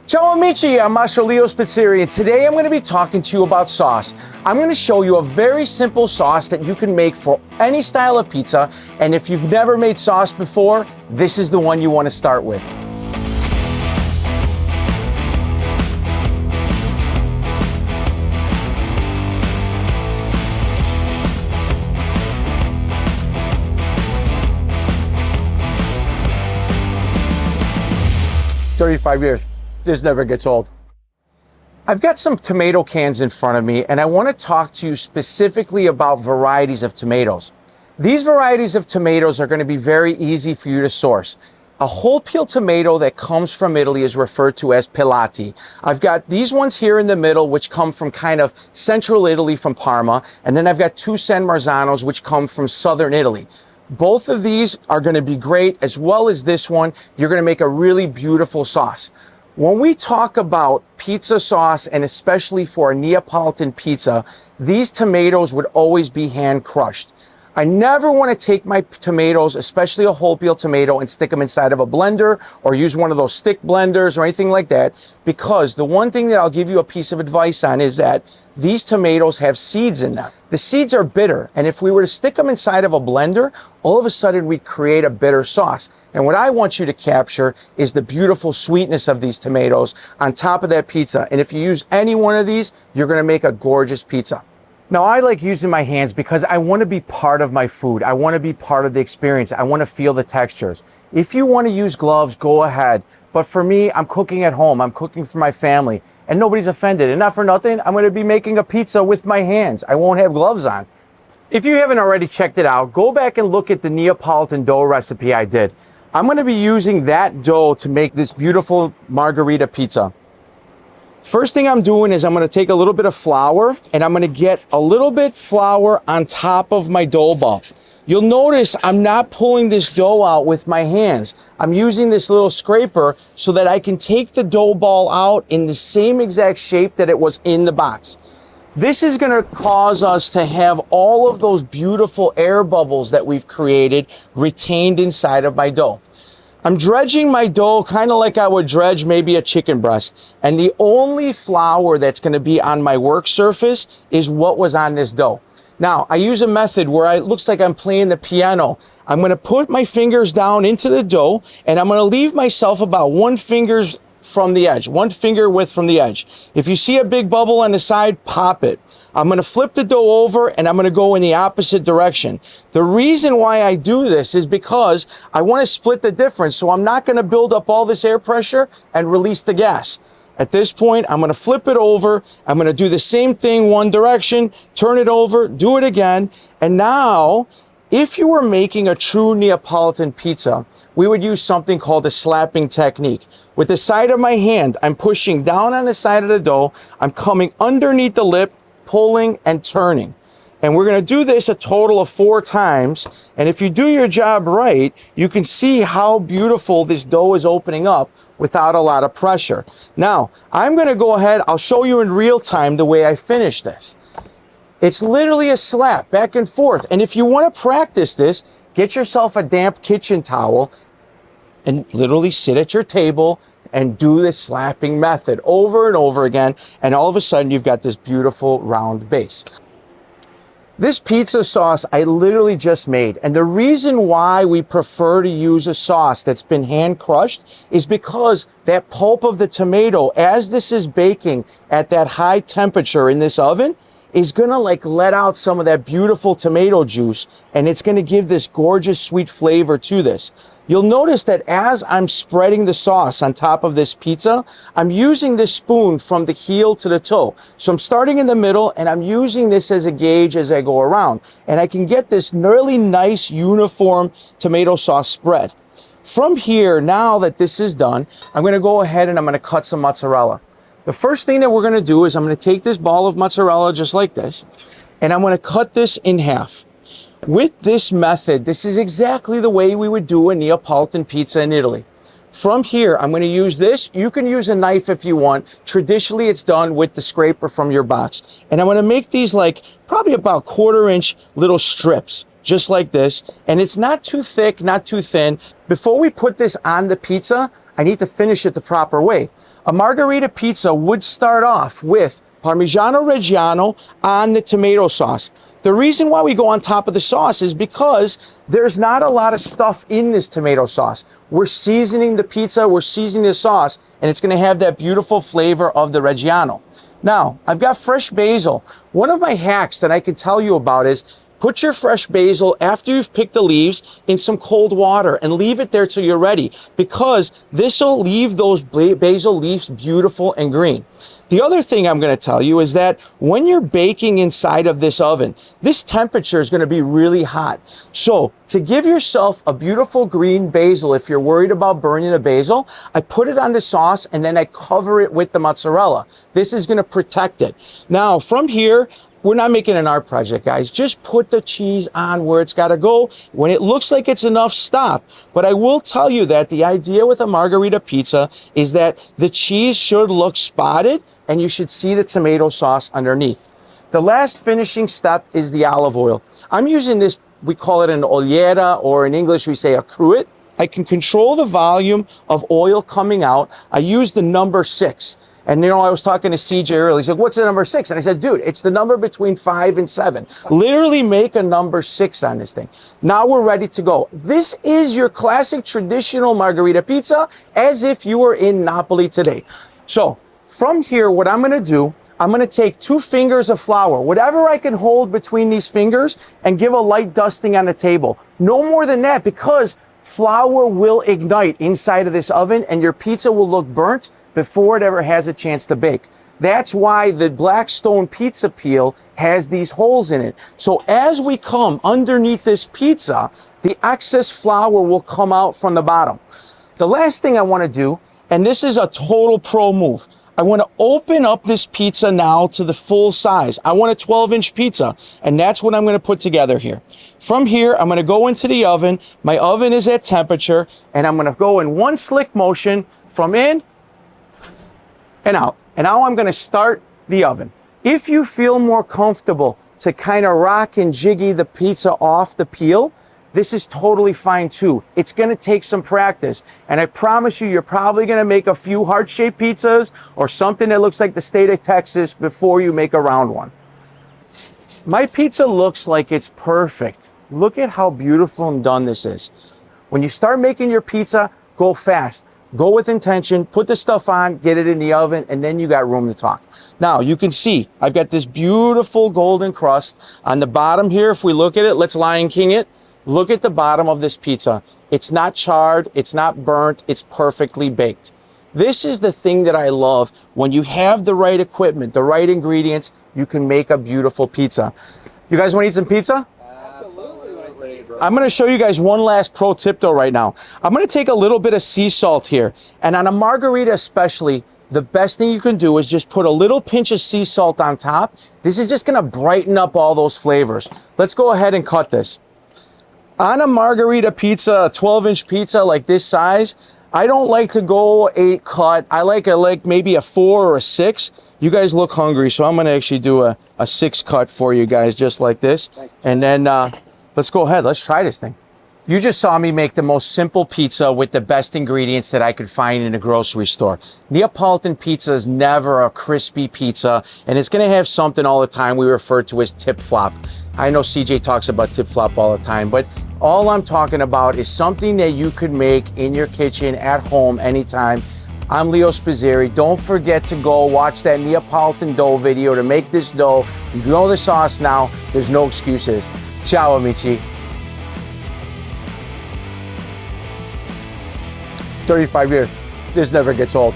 Ciao amici, I'm Master Leo Spizzeri, and today I'm going to be talking to you about sauce. I'm going to show you a very simple sauce that you can make for any style of pizza, and if you've never made sauce before, this is the one you want to start with. "35 years. This never gets old." I've got some tomato cans in front of me, and I want to talk to you specifically about varieties of tomatoes. These varieties of tomatoes are going to be very easy for you to source. A whole peel tomato that comes from Italy is referred to as pelati. I've got these ones here in the middle, which come from kind of central Italy from Parma, and then I've got two San Marzanos, which come from southern Italy. Both of these are going to be great, as well as this one. You're going to make a really beautiful sauce. When we talk about pizza sauce, and especially for a Neapolitan pizza, these tomatoes would always be hand crushed. I never want to take my tomatoes, especially a whole peel tomato, and stick them inside of a blender or use one of those stick blenders or anything like that, because the one thing that I'll give you a piece of advice on is that these tomatoes have seeds in them. The seeds are bitter, and if we were to stick them inside of a blender, all of a sudden we'd create a bitter sauce. And what I want you to capture is the beautiful sweetness of these tomatoes on top of that pizza. And if you use any one of these, you're going to make a gorgeous pizza. Now, I like using my hands because I want to be part of my food. I want to be part of the experience. I want to feel the textures. If you want to use gloves, go ahead. But for me, I'm cooking at home. I'm cooking for my family, and nobody's offended. And not for nothing, I'm going to be making a pizza with my hands. I won't have gloves on. If you haven't already checked it out, go back and look at the Neapolitan dough recipe I did. I'm going to be using that dough to make this beautiful Margherita pizza. First thing I'm doing is I'm going to take a little bit of flour, and I'm going to get a little bit flour on top of my dough ball. You'll notice I'm not pulling this dough out with my hands. I'm using this little scraper so that I can take the dough ball out in the same exact shape that it was in the box. This is going to cause us to have all of those beautiful air bubbles that we've created retained inside of my dough. I'm dredging my dough kind of like I would dredge maybe a chicken breast. And the only flour that's going to be on my work surface is what was on this dough. Now, I use a method where it looks like I'm playing the piano. I'm going to put my fingers down into the dough, and I'm going to leave myself about one finger width from the edge. If you see a big bubble on the side, pop it. I'm going to flip the dough over, and I'm going to go in the opposite direction. The reason why I do this is because I want to split the difference, so I'm not going to build up all this air pressure and release the gas. At this point, I'm going to flip it over. I'm going to do the same thing one direction, turn it over, do it again. And now, if you were making a true Neapolitan pizza, we would use something called a slapping technique. With the side of my hand, I'm pushing down on the side of the dough. I'm coming underneath the lip, pulling and turning. And we're going to do this a total of 4 times. And if you do your job right, you can see how beautiful this dough is opening up without a lot of pressure. Now, I'm going to go ahead. I'll show you in real time the way I finish this. It's literally a slap back and forth. And if you want to practice this, get yourself a damp kitchen towel and literally sit at your table and do this slapping method over and over again. And all of a sudden, you've got this beautiful round base. This pizza sauce I literally just made, and the reason why we prefer to use a sauce that's been hand crushed is because that pulp of the tomato, as this is baking at that high temperature in this oven, is gonna let out some of that beautiful tomato juice, and it's gonna give this gorgeous sweet flavor to this. You'll notice that as I'm spreading the sauce on top of this pizza, I'm using this spoon from the heel to the toe. So I'm starting in the middle, and I'm using this as a gauge as I go around. And I can get this really nice uniform tomato sauce spread. From here, now that this is done, I'm gonna go ahead and I'm gonna cut some mozzarella. The first thing that we're gonna do is I'm gonna take this ball of mozzarella just like this, and I'm gonna cut this in half. With this method, this is exactly the way we would do a Neapolitan pizza in Italy. From here, I'm going to use this. You can use a knife if you want. Traditionally, it's done with the scraper from your box. And I'm going to make these probably about 1/4 inch little strips, just like this. And it's not too thick, not too thin. Before we put this on the pizza, I need to finish it the proper way. A margherita pizza would start off with Parmigiano Reggiano on the tomato sauce. The reason why we go on top of the sauce is because there's not a lot of stuff in this tomato sauce. We're seasoning the pizza, we're seasoning the sauce, and it's gonna have that beautiful flavor of the Reggiano. Now, I've got fresh basil. One of my hacks that I can tell you about is put your fresh basil after you've picked the leaves in some cold water and leave it there till you're ready, because this will leave those basil leaves beautiful and green. The other thing I'm going to tell you is that when you're baking inside of this oven, this temperature is going to be really hot. So to give yourself a beautiful green basil, if you're worried about burning the basil, I put it on the sauce and then I cover it with the mozzarella. This is going to protect it. Now from here, we're not making an art project, guys. Just put the cheese on where it's got to go. When it looks like it's enough, stop. But I will tell you that the idea with a margherita pizza is that the cheese should look spotted and you should see the tomato sauce underneath. The last finishing step is the olive oil. I'm using this, we call it an oliera, or in English we say a cruet. I can control the volume of oil coming out. I use the number 6. And you know, I was talking to CJ earlier. He's like, what's the number 6? And I said, dude, it's the number between 5 and 7. Literally make a number 6 on this thing. Now we're ready to go. This is your classic traditional margherita pizza, as if you were in Napoli today. So from here, what I'm gonna do, I'm gonna take 2 fingers of flour, whatever I can hold between these fingers, and give a light dusting on the table. No more than that, because flour will ignite inside of this oven and your pizza will look burnt before it ever has a chance to bake. That's why the Blackstone pizza peel has these holes in it. So as we come underneath this pizza, the excess flour will come out from the bottom. The last thing I want to do, and this is a total pro move, I want to open up this pizza now to the full size. I want a 12-inch pizza, and that's what I'm going to put together here. From here, I'm going to go into the oven. My oven is at temperature, and I'm going to go in one slick motion from in and out. And now I'm going to start the oven. If you feel more comfortable to kind of rock and jiggy the pizza off the peel, this is totally fine too. It's going to take some practice. And I promise you, you're probably going to make a few heart-shaped pizzas or something that looks like the state of Texas before you make a round one. My pizza looks like it's perfect. Look at how beautiful and done this is. When you start making your pizza, go fast. Go with intention, put the stuff on, get it in the oven, and then you got room to talk. Now, you can see I've got this beautiful golden crust on the bottom here. If we look at it, let's Lion King it. Look at the bottom of this pizza. It's not charred, it's not burnt, it's perfectly baked. This is the thing that I love. When you have the right equipment, the right ingredients, you can make a beautiful pizza. You guys want to eat some pizza? I'm going to show you guys one last pro tip though right now. I'm going to take a little bit of sea salt here, and on a margherita especially, the best thing you can do is just put a little pinch of sea salt on top. This is just going to brighten up all those flavors. Let's go ahead and cut this. On a margherita pizza, a 12-inch pizza like this size, I don't like to go 8 cut. I like maybe a 4 or a 6. You guys look hungry, so I'm going to actually do a 6 cut for you guys, just like this. And then let's go ahead. Let's try this thing. You just saw me make the most simple pizza with the best ingredients that I could find in a grocery store. Neapolitan pizza is never a crispy pizza, and it's going to have something all the time we refer to as tip flop. I know CJ talks about tip flop all the time, but all I'm talking about is something that you could make in your kitchen at home anytime. I'm Leo Spizzeri. Don't forget to go watch that Neapolitan dough video to make this dough. You know the sauce now. There's no excuses. Ciao, amici. 35 years. This never gets old.